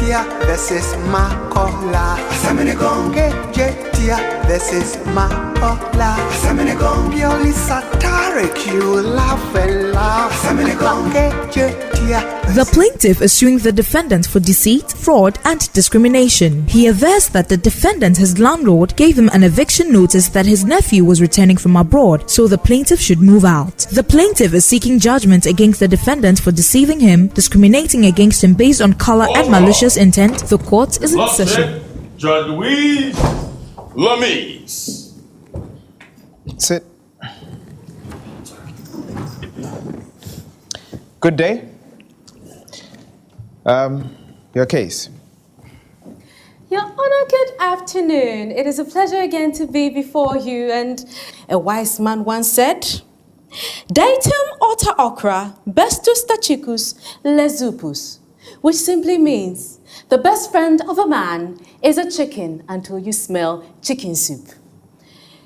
Kejetia versus Makola. Kejetia versus Makola. Purely satiric, you laugh and laugh. The plaintiff is suing the defendant for deceit, fraud, and discrimination. He avers that the defendant, his landlord, gave him an eviction notice that his nephew was returning from abroad, so the plaintiff should move out. The plaintiff is seeking judgment against the defendant for deceiving him, discriminating against him based on color and malicious intent. The court is in session. Judge Liezer-Legacy. Sit. Good day. Your case. Your Honor, good afternoon. It is a pleasure again to be before you. And a wise man once said, Datum ota okra, bestus tachicus lezupus, which simply means the best friend of a man is a chicken until you smell chicken soup.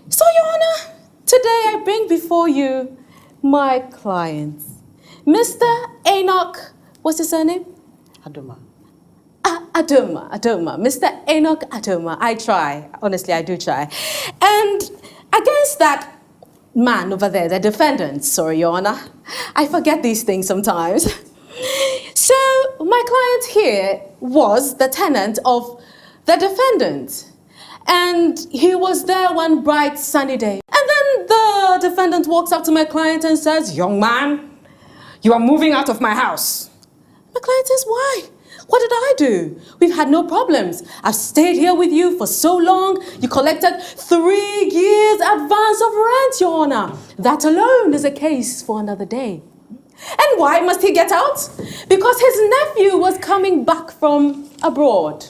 So, Your Honor, today I bring before you my client, Mr. Enoch, what's his surname? Adoma. Adoma. Mr. Enoch Adoma. I try. Honestly, I do try. And against that man over there, the defendant, sorry, Your Honor, I forget these things sometimes. So, my client here was the tenant of the defendant. And he was there one bright sunny day. And then the defendant walks up to my client and says, young man, you are moving out of my house. My client says, why? What did I do? We've had no problems. I've stayed here with you for so long. You collected 3 years advance of rent, Your Honor. That alone is a case for another day. And why must he get out? Because his nephew was coming back from abroad.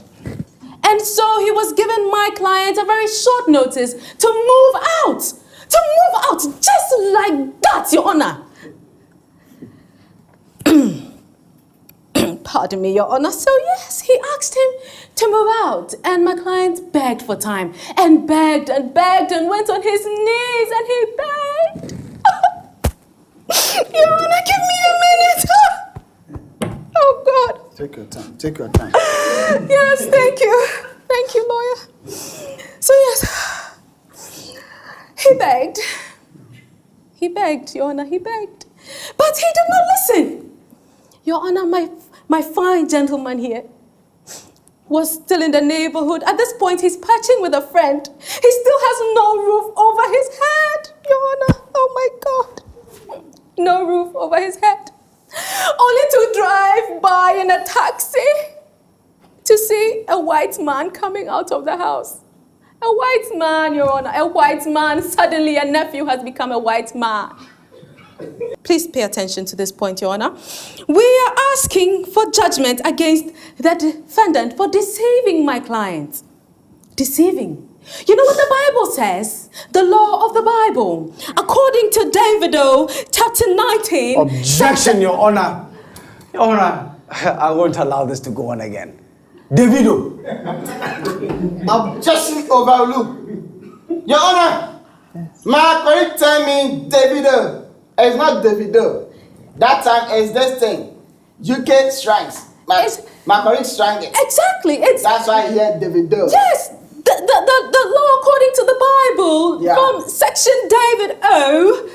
And so he was giving my client a very short notice to move out. To move out, just like that, Your Honor. Pardon me, Your Honor. So yes, he asked him to move out. And my client begged for time and begged and begged and went on his knees and he begged. Your Honor, give me a minute. Oh, God. Take your time. Take your time. Yes, thank you. Thank you, lawyer. So yes, he begged. He begged, Your Honor, he begged. But he did not listen. Your Honor, my fine gentleman here was still in the neighborhood. At this point, he's patching with a friend. He still has no roof over his head, Your Honor. Oh, my God. No roof over his head. Only to drive by in a taxi to see a white man coming out of the house. A white man, Your Honor, a white man. Suddenly, a nephew has become a white man. Please pay attention to this point, Your Honor. We are asking for judgment against the defendant for deceiving my client. Deceiving. You know what the Bible says? The law of the Bible. According to David, chapter 19. Objection, Your Honor. Your Honor, I won't allow this to go on again. Davido. Objection overruled. Your Honor, my colleague tell me Davido. It's not Davido. That time is this thing. UK strikes. My colleague strike it. Exactly. That's why I hear Davido. Yes. The law according to the Bible, from section David O.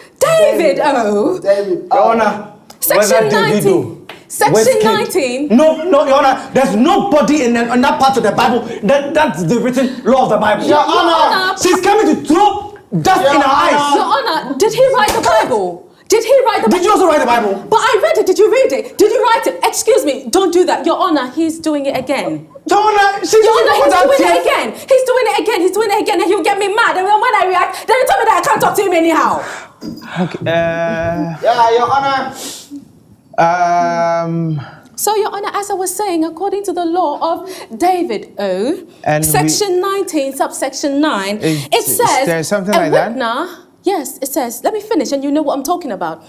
Your Honor, section 19. Section 19. No, Your Honor, there's nobody in that part of the Bible that's the written law of the Bible. Your Honor, she's coming to throw dust in our eyes. Your Honor, did he write the Bible? Did he write the Bible? Did you also write the Bible? But I read it. Did you read it? Did you write it? Excuse me. Don't do that. Your Honor, he's doing it again. Your Honor, he's doing it again. He's doing it again. He's doing it again. And he'll get me mad. And when I react, then you tell me that I can't talk to him anyhow. Okay. Yeah, Your Honor. So, Your Honor, as I was saying, according to the law of David O, and section 19, subsection 9, it says there's something like that? Yes, it says, let me finish and you know what I'm talking about.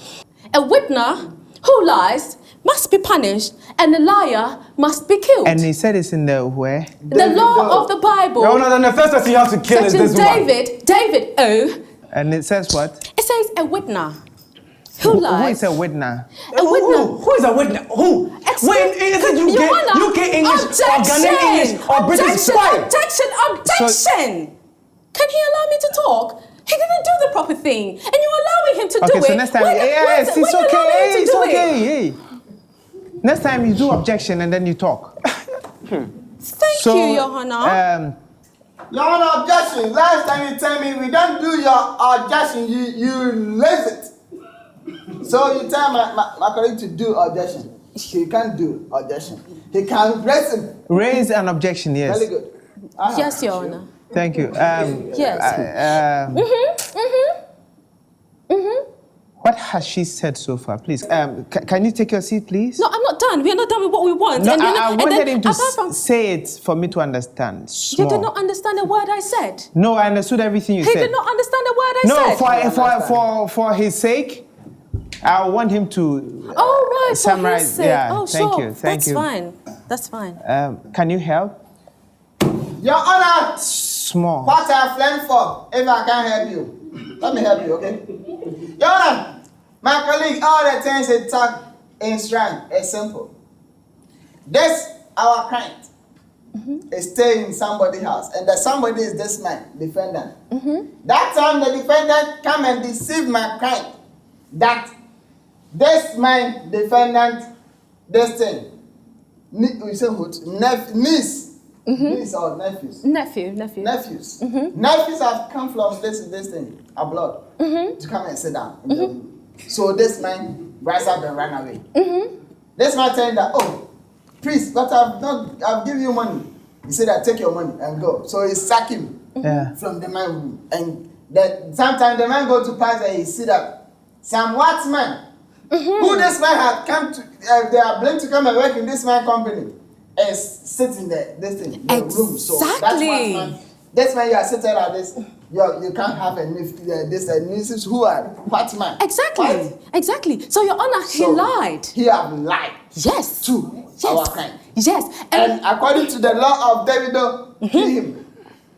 A witness who lies must be punished and a liar must be killed. And he said it's in the where? The law of the Bible. Your Honor, then the first person you have to kill is this woman. David O. And it says what? It says a witness who lies. Who is a witness? A witness. Who is a witness? Who? A Wait, is it Your Honor, UK English or Ghanaian English or British? Why? Objection! Can he allow me to talk? He didn't do the proper thing, and you're allowing him to do it. Okay, so next time, yes, it's okay. Hey, it's okay. Hey. Next time you do objection and then you talk. Thank you, Your Honor. Your Honor, objection. Last time you tell me we don't do your objection, you lazy it. So you tell my colleague to do objection. He can't do objection. He can raise an objection, yes. Very good. Yes, Your Honor. Thank you. Yes. What has she said so far? Please, can you take your seat, please? No, I'm not done. We are not done with what we want. No, and I wanted him to from, say it for me to understand. You did not understand a word I said. No, I understood everything you said. He did not understand a word I said. No, for his sake, I want him to summarize. For his sake. Yeah, oh, thank sure. you. Thank you. That's fine. Can you help? Your Honor. Small. What I've learned for, if I can't help you, let me help you, okay? Your Honor, my colleague, all the things he talk in shrine is simple. This, our client, is staying in somebody's house, and the somebody is this man, defendant. That time the defendant come and deceive my client that this man, defendant, this thing, niece or nephews? Nephews. Nephews have come from this thing abroad to come and sit down. So this man rise up and run away. This man telling that, oh, priest, but I've given you money. He said, I take your money and go. So he sack him from the man room. And sometimes the man go to pass and he see that some white man, who this man had come to, they are blamed to come and work in this man company, is sitting there, the room. So that's man. This man, you are sitting like this. You can't have nieces who are white man. Exactly. So, Your Honor, he lied. He have lied. Yes. To our kind. Yes. And according to the law of Davido, kill him.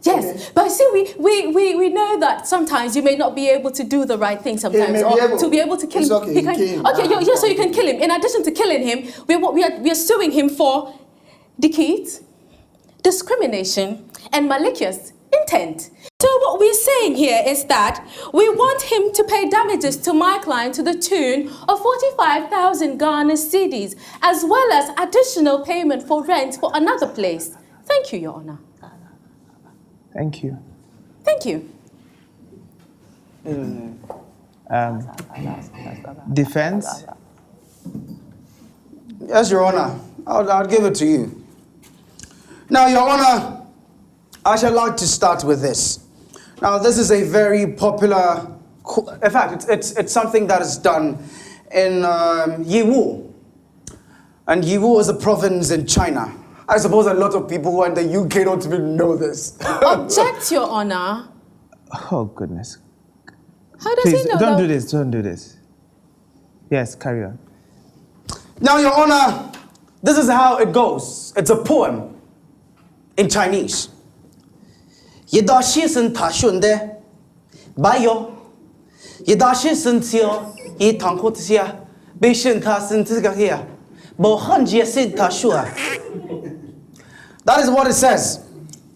Yes, okay. But see, we know that sometimes you may not be able to do the right thing sometimes, to be able to kill him. Okay, he can, so you can kill him. In addition to killing him, we are suing him for deceit, discrimination, and malicious intent. So what we're saying here is that we want him to pay damages to my client to the tune of 45,000 Ghana cedis, as well as additional payment for rent for another place. Thank you, Your Honor. Thank you. Thank you. Defense? Yes, Your Honor. I'll give it to you. Now, Your Honor, I shall like to start with this. Now, this is a very popular, in fact, it's something that is done in Yiwu. And Yiwu is a province in China. I suppose a lot of people who are in the UK don't even know this. Object, Your Honor. Oh, goodness. How does Please, he know don't that? do this, don't do this. Yes, carry on. Now, Your Honor, this is how it goes. It's a poem in Chinese. Yida shi sen ta shun de, ba yo. Yida shi sen tio, yi tang ko tia, bei shen ta sen tiga here. Bo han jie sen ta shua. That is what it says.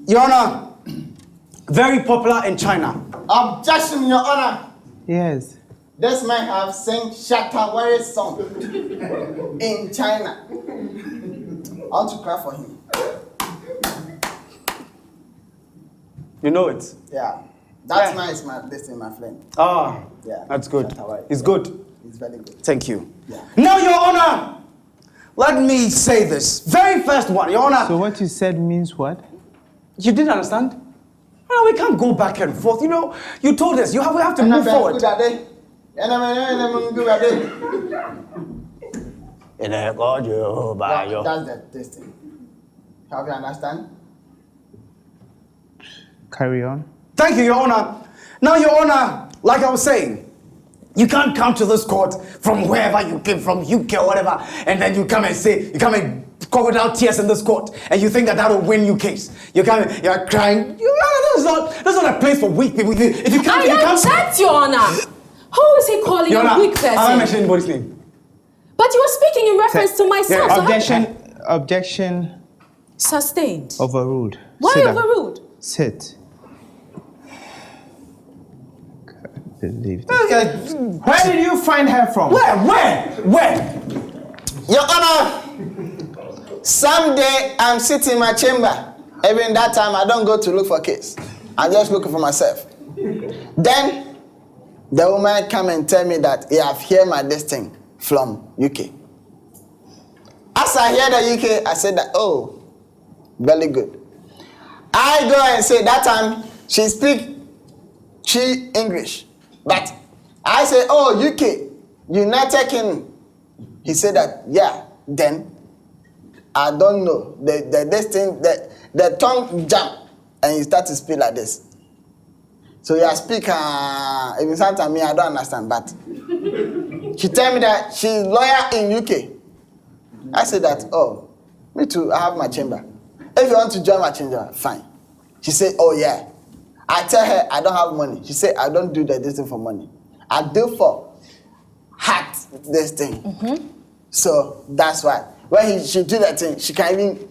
Your Honor, very popular in China. Objection, Your Honor. Yes. This man have sing Shatawari song in China. I want to cry for him. You know it? Yeah. That man is my friend. Ah, Yeah. that's good. Shatawari. It's good. He's very good. Thank you. Yeah. Now, Your Honor, let me say this. Very first one, Your Honor. So what you said means what? You didn't understand? No, we can't go back and forth. You know, you told us we have to move forward. That's the thing. Have you understand? Carry on. Thank you, Your Honor. Now, Your Honor, like I was saying, you can't come to this court from wherever you came from, UK or whatever, and then you come and crocodile tears in this court, and you think that will win your case. You're crying. That's not a place for weak people. If you can't, Object, Your Honor. Who is he calling Your a Honor, weak person? I'm not mentioning anybody's name. But you were speaking in reference to myself. Objection. Sustained. Overruled. Why Sit down. overruled? Sit. Can't believe this. Where did you find her from? Where? Your Honor, someday I'm sitting in my chamber. Even that time, I don't go to look for case. I'm just looking for myself. Then, the woman come and tell me that he have heard my this thing from UK. As I hear the UK, I said that, oh, very good. I go and say that time, she speak English. But I say, oh, UK, United Kingdom. He said that, yeah, then I don't know. The tongue jump and he start to speak like this. So you speak, even sometimes me, I don't understand, but she tell me that she's lawyer in UK. I said that, oh, me too, I have my chamber. If you want to join my chamber, fine. She said, oh yeah. I tell her I don't have money. She said, I don't do this thing for money. I do for heart this thing. Mm-hmm. So that's why. When she do that thing, she can even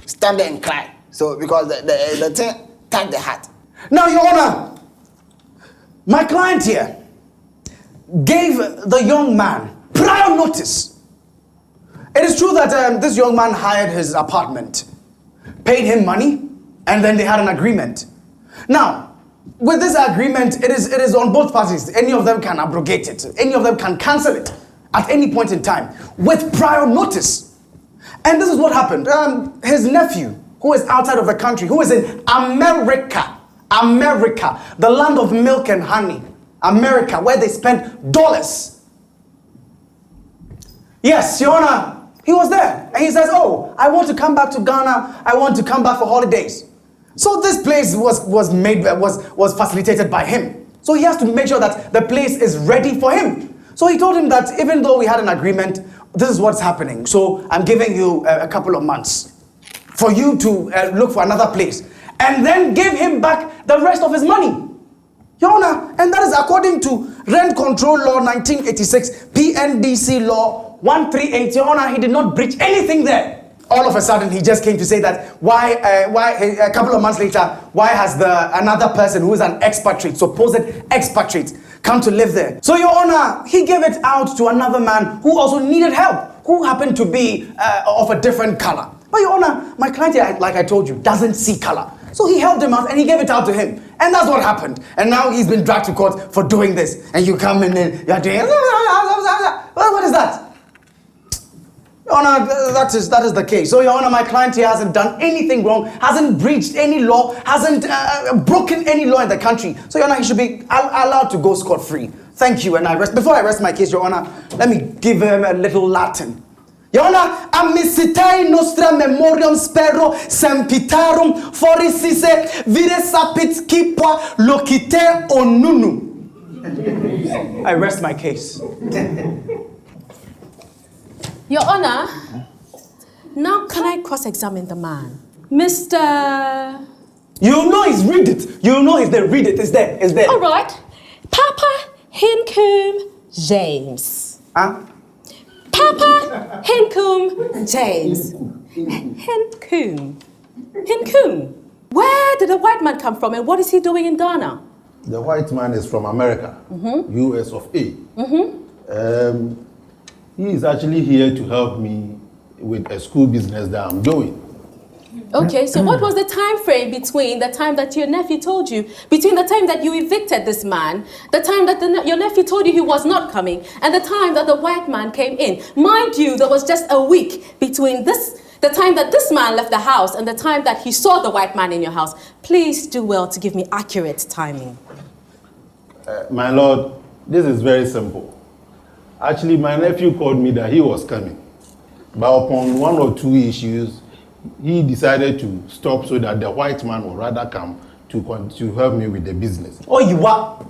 stand there and cry. So because the thing touch the heart. Now, Your Honor, my client here gave the young man prior notice. It is true that this young man hired his apartment, paid him money, and then they had an agreement. Now, with this agreement, it is on both parties. Any of them can abrogate it. Any of them can cancel it at any point in time with prior notice. And this is what happened. His nephew, who is outside of the country, who is in America, the land of milk and honey, America, where they spend dollars. Yes, Your Honor, he was there. And he says, oh, I want to come back to Ghana. I want to come back for holidays. So this place was facilitated by him. So he has to make sure that the place is ready for him. So he told him that even though we had an agreement, this is what's happening. So I'm giving you a couple of months for you to look for another place. And then give him back the rest of his money. Your Honor, and that is according to Rent Control Law 1986, PNDC Law 138. Your Honor, he did not breach anything there. All of a sudden, he just came to say that why a couple of months later, why has another person who is an expatriate, supposed expatriate, come to live there? So, Your Honor, he gave it out to another man who also needed help, who happened to be of a different color. But Your Honor, my client here, like I told you, doesn't see color. So he helped him out and he gave it out to him. And that's what happened. And now he's been dragged to court for doing this. And you come in and you're doing, what is that? Your Honor, that is the case. So, Your Honor, my client here hasn't done anything wrong, hasn't breached any law, hasn't broken any law in the country. So, Your Honor, he should be allowed to go scot-free. Thank you. And before I rest my case, Your Honor, let me give him a little Latin. Your Honor, amicitai nostra memoriam spero sempitarum foricise vire sapit kipwa lokite onunu. I rest my case. Your Honor, now can I cross-examine the man? Mr. You know he's read it. You know he's there. Read it. It's there. It's there. All right. Papa Hinkum James. Huh? Papa Hinkum James. Hinkum. Where did the white man come from and what is he doing in Ghana? The white man is from America, US of A. He is actually here to help me with a school business that I'm doing. Okay, so what was the time frame between the time that your nephew told you, between the time that you evicted this man, the time that your nephew told you he was not coming, and the time that the white man came in? Mind you, there was just a week between the time that this man left the house and the time that he saw the white man in your house. Please do well to give me accurate timing. My lord, this is very simple. Actually, my nephew called me that he was coming. But upon one or two issues, he decided to stop so that the white man would rather come to help me with the business. Oh, you are?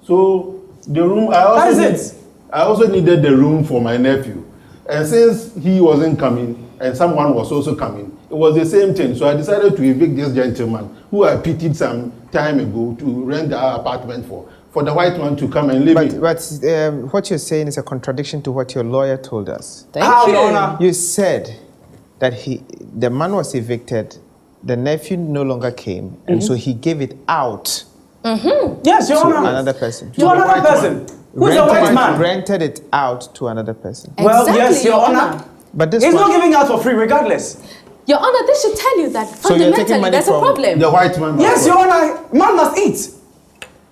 So, the room, I also needed the room for my nephew. And since he wasn't coming, and someone was also coming, it was the same thing. So I decided to evict this gentleman, who I pitied some time ago, to rent the apartment for for the white man to come and live in. But what you're saying is a contradiction to what your lawyer told us. Thank you. Your Honor? You said that the man was evicted, the nephew no longer came, and so he gave it out Yes, Your to Honor. another person. To another person. Who's a white man? Rented it out to another person. Well, Exactly, yes, Your Honor. But this He's one, not giving out for free regardless. Your Honor, this should tell you that So you're taking fundamentally money there's a from problem. The white man. Yes, Your Honor. Man must eat.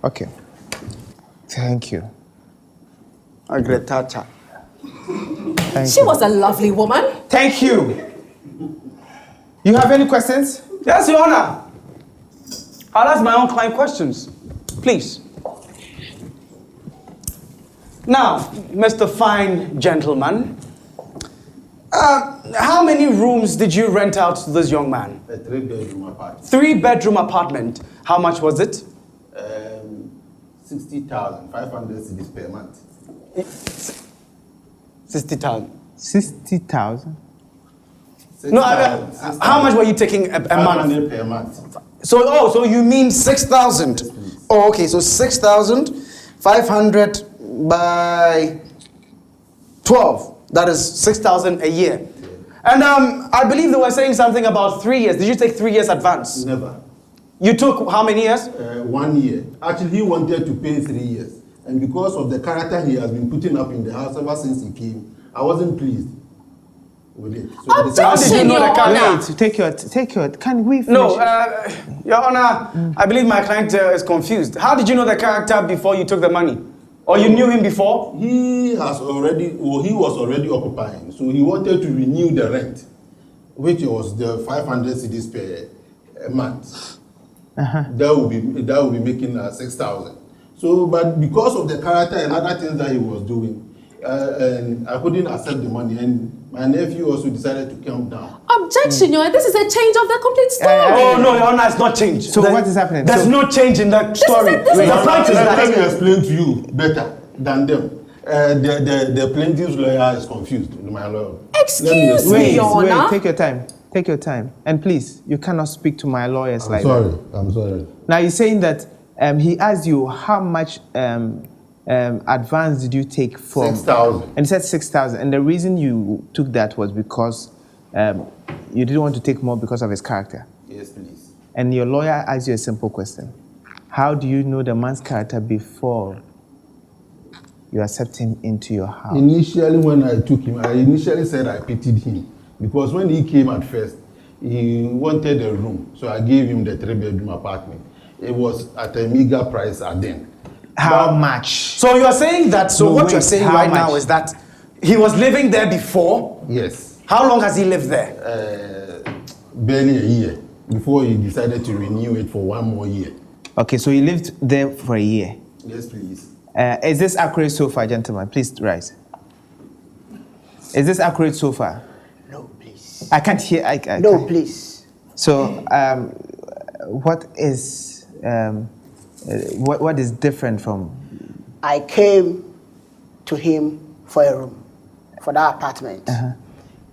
Okay. Thank you. Kejetia. Thank She you. was a lovely woman. Thank you. You have any questions? Yes, Your Honor. I'll ask my own client questions. Please. Now, Mr. Fine Gentleman, how many rooms did you rent out to this young man? A 3-bedroom apartment. 3-bedroom apartment. How much was it? 60,500 cedis per month. 60,000. 60,000. No, how much were you taking a month? 500 per month. So you mean 6,000? Oh, okay, so 6,500 by 12. That is 6,000 a year. And I believe they were saying something about 3 years. Did you take 3 years advance? Never. You took how many years? 1 year. Actually, he wanted to pay 3 years. And because of the character he has been putting up in the house ever since he came, I wasn't pleased with it. So I decided- How did you know the character? Wait, take your. Can we finish? No, Your Honor, I believe my client is confused. How did you know the character before you took the money? Or you knew him before? He was already occupying, so he wanted to renew the rent, which was the 500 cedis per month. That will be making 6,000. So, but because of the character and other things that he was doing, and I couldn't accept the money, and my nephew also decided to come down. Objection, Your Honor. This is a change of the complete story. Oh, no, Your Honor, it's not changed. So what is happening? There's So- no change in the story. this is The point is Let me that... explain to you better than them. The plaintiff's lawyer is confused. My lawyer. Excuse me, Wait, Your Honor. take your time. Take your time. And please, you cannot speak to my lawyers like that. I'm sorry. Now you're saying that he asked you how much advance did you take from 6,000. and he said 6,000, and the reason you took that was because you didn't want to take more because of his character. Yes, please. And your lawyer asked you a simple question: how do you know the man's character before you accept him into your house? Initially, when I took him, I initially said I pitied him because when he came at first, he wanted a room, so I gave him the 3-bedroom apartment. It was at a meager price at then. How much? So you're saying that, No, what wait, you're saying how right much? now is that he was living there before. Yes, How long has he lived there? barely a year before he decided to renew it for 1 more year. Okay, so he lived there for a year. Yes, please. Is this accurate so far, gentlemen? Please rise. Is this accurate so far? No, please. I can't hear. I No, can't. please. So, what is what is different from? I came to him for a room, for that apartment.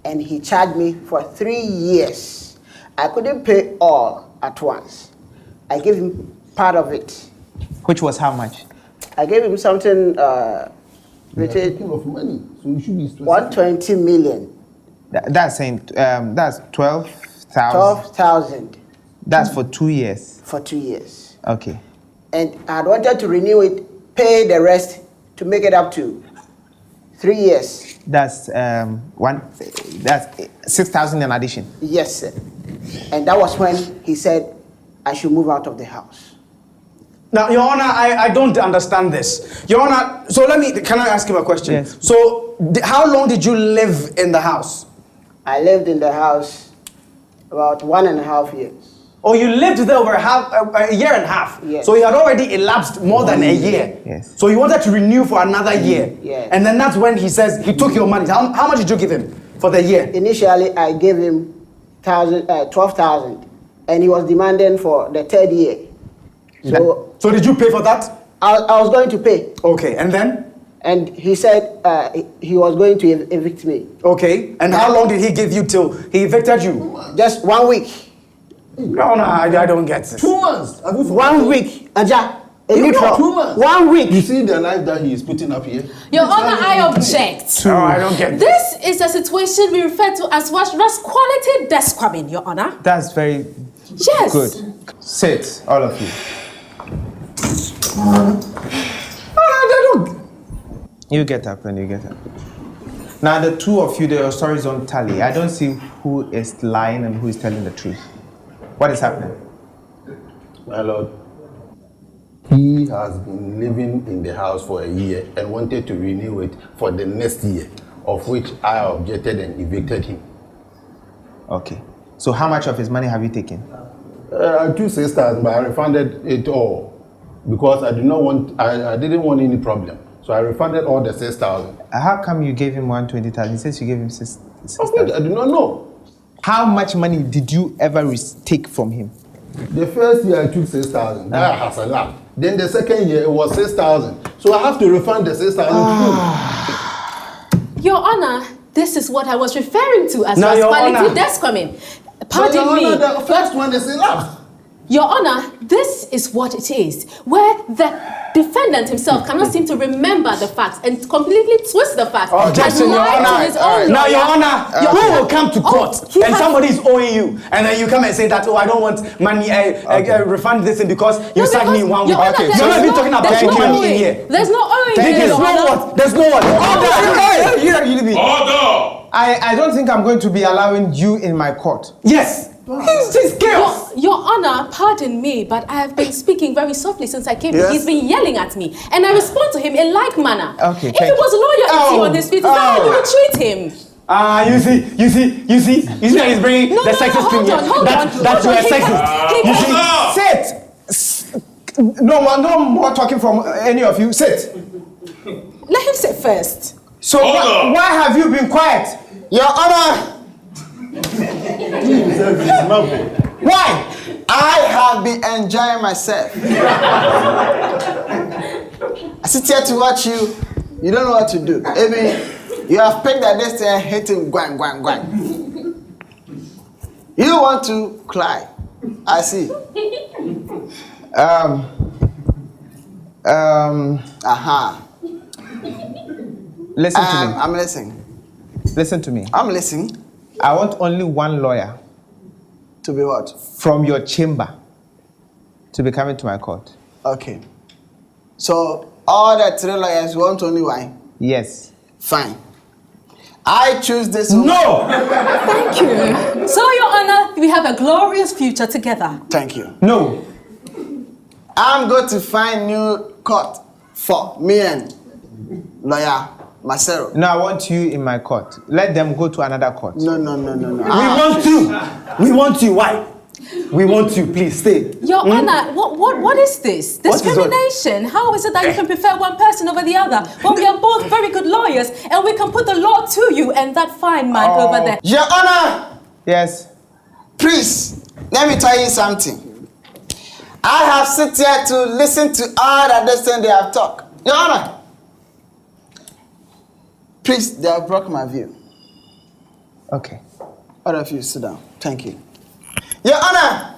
And he charged me for 3 years. I couldn't pay all at once. I gave him part of it. Which was how much? I gave him something, We are rated talking of money, so you should be specific. 120 million, That's saying that's 12,000. 12,000 That's for 2 years. for 2 years. Okay. And I had wanted to renew it, pay the rest to make it up to 3 years. That's That's 6,000 in addition. Yes, sir. And that was when he said I should move out of the house. Now, Your Honor, I don't understand this. Your Honor, can I ask him a question? Yes. So, how long did you live in the house? I lived in the house about 1.5 years. Oh, you lived there over a year and a half. Yes. So, you had already elapsed more than a year. Yes. So, you wanted to renew for another year. Yes. And then that's when he says he took your money. How much did you give him for the year? Initially, I gave him 12,000, and he was demanding for the 3rd year. So did you pay for that? I was going to pay, Okay, and then? and he said he was going to evict me. Okay, and how long did he give you till he evicted you? Just 1 week. No, I don't get this. 2 months. 1 week. Aja, No, 1 week. You see the life that he is putting up here? Your Honor, I object. Oh, I don't get This is a situation we refer to as quality desquaming, Your Honor. That's very Yes. good. Sit, all of you. You get up and you get up. Now the two of you, your stories don't tally. I don't see who is lying and who is telling the truth. What is happening? My lord, he has been living in the house for a year and wanted to renew it for the next year, of which I objected and evicted him. Okay. So how much of his money have you taken? I took 6,000, but I refunded it all because I didn't want any problem. So I refunded all the 6,000. How come you gave him 120,000? He says you gave him 6,000. I do not know. How much money did you ever take from him? The first year I took 6,000. That has a lot. Then the second year it was 6,000. So I have to refund the 6,000 Your Honor, this is what I was referring to as Now, Your quality Honor. desquaming. So Pardon me. The first one is enough. Your Honor, this is what it is, where the defendant himself cannot seem to remember the facts and completely twist the facts. Objection, Your lied to Honor. his own Now, Your lawyer. Honor, who will come to court he and has- somebody is owing you, and then you come and say that, oh, I don't want money, refund this thing because you No, sacked me in 1 week. Your Honor, Okay, there's so let's be no- talking about there's no money in owing. here. There's no owing There's here, no Your Honor. what? There's no what? I don't think I'm going to be allowing you in my court. Yes. It's chaos. Your Honor, pardon me, but I have been speaking very softly since I came. Yes. He's been yelling at me, and I respond to him in like manner. Okay, If thank it was loyalty on his feet, is that how you would treat him? You see that he's bringing No, the no, sexist hold thing here. on, hold That on, you are hold on. sexist. You see? Sit. No more talking from any of you. Sit. Let him sit first. So why have you been quiet? Your Honor, Why? I have been enjoying myself. I sit here to watch you. You don't know what to do. Even you have picked that this thing and hit him, gwang, gwang, gwang. You want to cry. I see. Listen to me. I'm listening. Listen to me. I'm listening. I want only one lawyer To be what? from your chamber to be coming to my court. Okay. So all the three lawyers want only one. Yes. Fine. I choose this one. No. Thank you. So, Your Honor, we have a glorious future together. Thank you. No. I'm going to find new court for me and lawyer Marcelo. No, I want you in my court. Let them go to another court. No. We want you. Why? We want you. Please stay. Your Honor, what is this? What is what? Discrimination? How is it that you can prefer one person over the other when we are both very good lawyers and we can put the law to you and that fine man over there? Your Honor, Yes. please, let me tell you something. I have sit here to listen to all that this thing they have talked. Your Honor, please, they have broken my view. Okay. All of you, sit down. Thank you. Your Honor,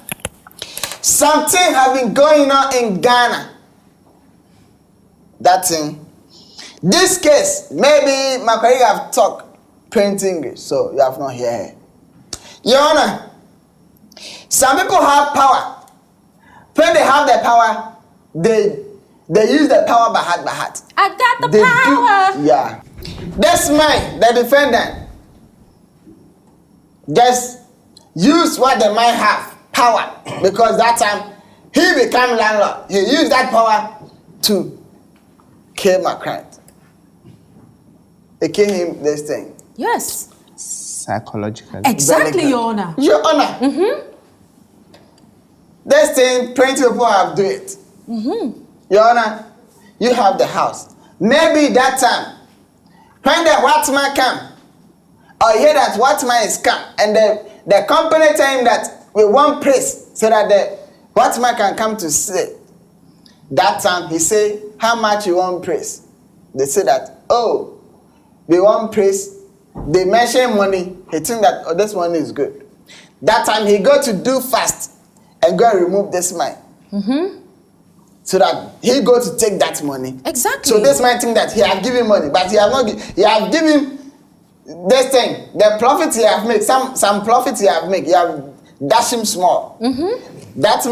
something has been going on in Ghana. That thing. This case, maybe my colleague have talked plain English, so you have not heard her. Your Honor, some people have power. When they have the power, they use the power by heart. I got the They power. do, yeah. That's mine, the defendant. Just use what the man have, power. Because that time, he became landlord. He used that power to kill my client. He killed him this thing. Yes. Psychologically. Exactly, Your Honor. Your Honor. This thing, 20 people have do it. Your Honor, you have the house. Maybe that time, when the watchman come, or hear that watchman is come, and the company tell him that we want praise, so that the watchman can come to say. That time he say, how much you want praise? They say that, oh, we want praise. They mention money. He think that, oh, this money is good. That time he go to do fast and go and remove this man. so that he go to take that money. Exactly. So this man think that he have given money, but he have not. He have given this thing. The profit he have made, some profit he have made. He have dash him small. This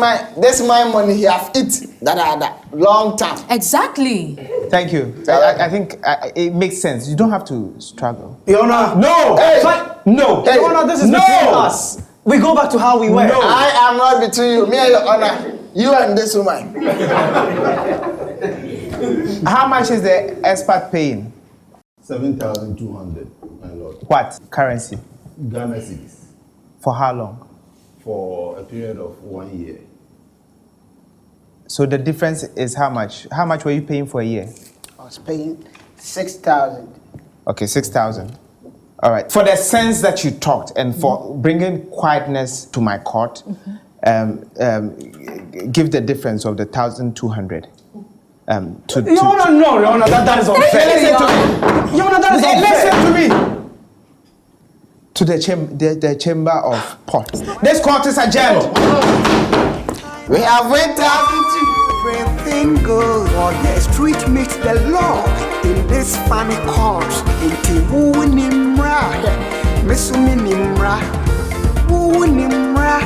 my money he have eat that long time. Exactly. Thank you. I think it makes sense. You don't have to struggle. Your Honor. No. Hey. No. Hey. Your Honor, this is No. between us. We go back to how we were. No. I am not between you, me and Your Honor. You and this woman. How much is the expert paying? 7,200, my lord. What currency? Ghana cedis For how long? for a period of 1 year. So the difference is how much? How much were you paying for a year? I was paying 6,000. Okay, 6,000. All right. For the sense that you talked and for bringing quietness to my court, give the difference of the 1,200. Your Honor, no, Your Honor, that is unfair. Listen to me. Your Honor, that is unfair. Listen to me. To the chamber of pot. This court is adjourned. We have went out. Everything goes. For the street meets the law in this funny course. Inti wu nimra, mesumi nimra, wu nimra.